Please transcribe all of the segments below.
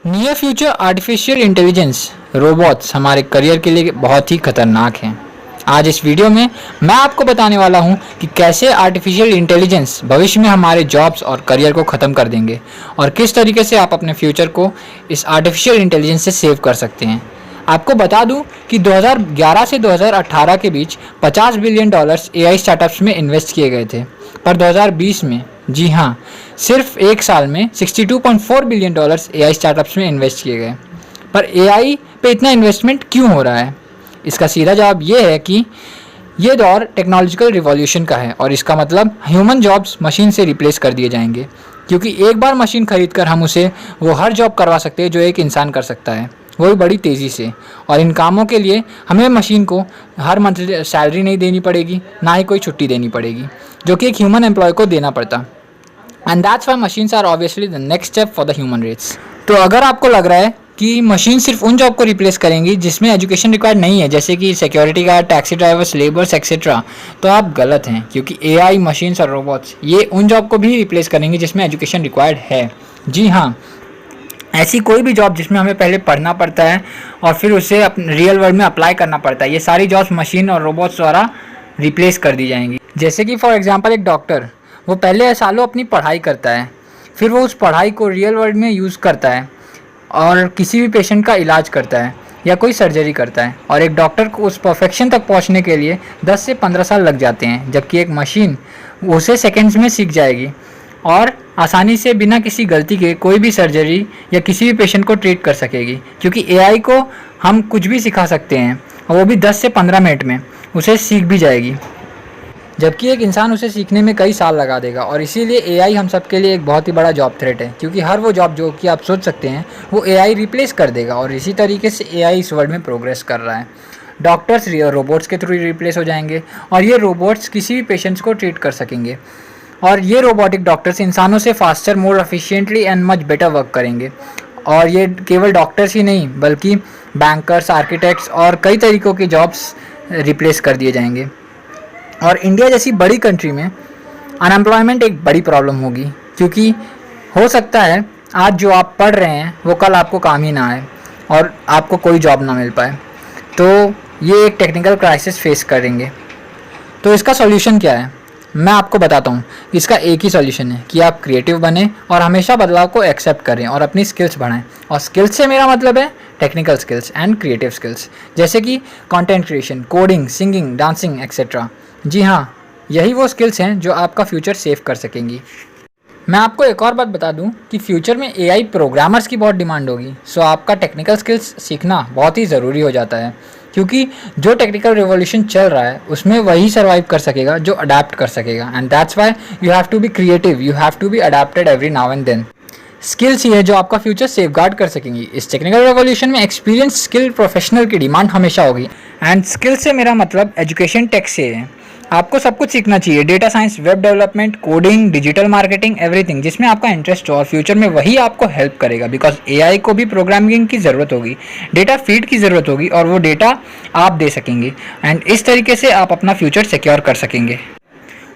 Near future artificial intelligence robots हमारे career के लिए बहुत ही खतरनाक हैं। आज इस वीडियो में मैं आपको बताने वाला हूं कि कैसे आर्टिफिशियल इंटेलिजेंस भविष्य में हमारे जॉब्स और करियर को ख़त्म कर देंगे और किस तरीके से आप अपने फ्यूचर को इस आर्टिफिशियल इंटेलिजेंस से सेव कर सकते हैं। आपको बता दूं कि 2011 से 2018 के बीच $50 बिलियन एआई स्टार्टअप्स में इन्वेस्ट किए गए थे, पर 2020 में, जी हाँ, सिर्फ एक साल में $62.4 बिलियन एआई स्टार्टअप्स में इन्वेस्ट किए गए। पर एआई पे इतना इन्वेस्टमेंट क्यों हो रहा है? इसका सीधा जवाब ये है कि ये दौर टेक्नोलॉजिकल रिवॉल्यूशन का है और इसका मतलब ह्यूमन जॉब्स मशीन से रिप्लेस कर दिए जाएंगे, क्योंकि एक बार मशीन खरीद कर हम उसे वो हर जॉब करवा सकते हैं जो एक इंसान कर सकता है, वो भी बड़ी तेज़ी से। और इन कामों के लिए हमें मशीन को हर मंथ सैलरी नहीं देनी पड़ेगी, ना ही कोई छुट्टी देनी पड़ेगी, जो कि एक ह्यूमन एम्प्लॉय को देना पड़ता। And that's why machines are obviously the next step for the human race. तो अगर आपको लग रहा है कि मशीन सिर्फ उन जॉब को रिप्लेस करेंगी जिसमें एजुकेशन रिक्वायर्ड नहीं है, जैसे कि security guard, taxi drivers, labours etcetera, तो आप गलत हैं, क्योंकि एआई, मशीन्स और रोबोट्स ये उन जॉब को भी रिप्लेस करेंगे जिसमें एजुकेशन रिक्वायर्ड है। जी हाँ, ऐसी कोई भी जॉब जिसमें हमें पहले पढ़ना पड़ता है और फिर उसे रियल वर्ल्ड में अप्लाई करना पड़ता है, ये सारी जॉब्स मशीन और रोबोट्स द्वारा रिप्लेस कर दी जाएंगी। जैसे कि फॉर एग्जांपल एक डॉक्टर, वो पहले सालों अपनी पढ़ाई करता है, फिर वो उस पढ़ाई को रियल वर्ल्ड में यूज़ करता है और किसी भी पेशेंट का इलाज करता है या कोई सर्जरी करता है, और एक डॉक्टर को उस परफेक्शन तक पहुंचने के लिए 10 से 15 साल लग जाते हैं, जबकि एक मशीन उसे सेकंड्स में सीख जाएगी और आसानी से बिना किसी गलती के कोई भी सर्जरी या किसी भी पेशेंट को ट्रीट कर सकेगी, क्योंकि एआई को हम कुछ भी सिखा सकते हैं और वो भी 10 से 15 मिनट में उसे सीख भी जाएगी, जबकि एक इंसान उसे सीखने में कई साल लगा देगा। और इसीलिए एआई हम सब के लिए एक बहुत ही बड़ा जॉब थ्रेट है, क्योंकि हर वो जॉब जो कि आप सोच सकते हैं वो एआई रिप्लेस कर देगा। और इसी तरीके से एआई इस वर्ल्ड में प्रोग्रेस कर रहा है। डॉक्टर्स रोबोट्स के थ्रू रिप्लेस हो जाएंगे और ये रोबोट्स किसी भी पेशेंट्स को ट्रीट कर सकेंगे, और ये रोबोटिक डॉक्टर्स इंसानों से faster, more efficiently and much better work करेंगे। और ये केवल डॉक्टर्स ही नहीं, बल्कि बैंकर्स, आर्किटेक्ट्स और कई तरीक़ों के जॉब्स रिप्लेस कर दिए जाएंगे। और इंडिया जैसी बड़ी कंट्री में अनएम्प्लॉयमेंट एक बड़ी प्रॉब्लम होगी, क्योंकि हो सकता है आज जो आप पढ़ रहे हैं वो कल आपको काम ही ना आए और आपको कोई जॉब ना मिल पाए, तो ये एक टेक्निकल क्राइसिस फेस करेंगे। तो इसका सॉल्यूशन क्या है? मैं आपको बताता हूँ। इसका एक ही सॉल्यूशन है कि आप क्रिएटिव बने और हमेशा बदलाव को एक्सेप्ट करें और अपनी स्किल्स बढ़ाएं। और स्किल्स से मेरा मतलब है technical skills and creative skills, जैसे कि content creation, coding, singing, dancing etcetera. जी हाँ, यही वो स्किल्स हैं जो आपका फ्यूचर सेव कर सकेंगी। मैं आपको एक और बात बता दूं कि फ्यूचर में एआई प्रोग्रामर्स की बहुत डिमांड होगी, सो आपका टेक्निकल स्किल्स सीखना बहुत ही ज़रूरी हो जाता है, क्योंकि जो टेक्निकल रिवॉल्यूशन चल रहा है उसमें वही सर्वाइव कर सकेगा जो अडेप्ट कर सकेगा। And that's why you have to be creative, you have to be adapted every now and then. Skills ही है जो आपका फ्यूचर सेफगार्ड कर सकेंगी। इस टेक्निकल रेवोल्यूशन में एक्सपीरियंस स्किल प्रोफेशनल की डिमांड हमेशा होगी। एंड स्किल से मेरा मतलब एजुकेशन, टेक से है। आपको सब कुछ सीखना चाहिए, data science, web development, coding, digital marketing, everything जिसमें आपका इंटरेस्ट हो, और फ्यूचर में वही आपको हेल्प करेगा, बिकॉज एआई को भी प्रोग्रामिंग की ज़रूरत होगी, डेटा फीड की ज़रूरत होगी, और वो डेटा आप दे सकेंगे। एंड इस तरीके से आप अपना फ्यूचर सिक्योर कर सकेंगे।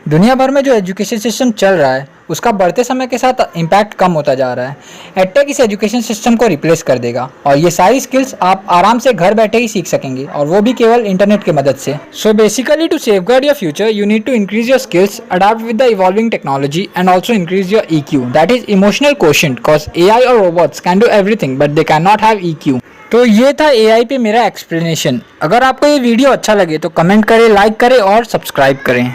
दुनिया भर में जो एजुकेशन सिस्टम चल रहा है उसका बढ़ते समय के साथ इम्पैक्ट कम होता जा रहा है। एडटेक इस एजुकेशन सिस्टम को रिप्लेस कर देगा और ये सारी स्किल्स आप आराम से घर बैठे ही सीख सकेंगे, और वो भी केवल इंटरनेट की मदद से। So basically to safeguard your future you need to increase your skills, adopt with the evolving technology and also increase your EQ, that is emotional quotient, because AI और robots can do everything but they can not have EQ। तो ये था AI पे मेरा explanation. अगर आपको ये video अच्छा लगे तो कमेंट करें, लाइक करें और सब्सक्राइब करें।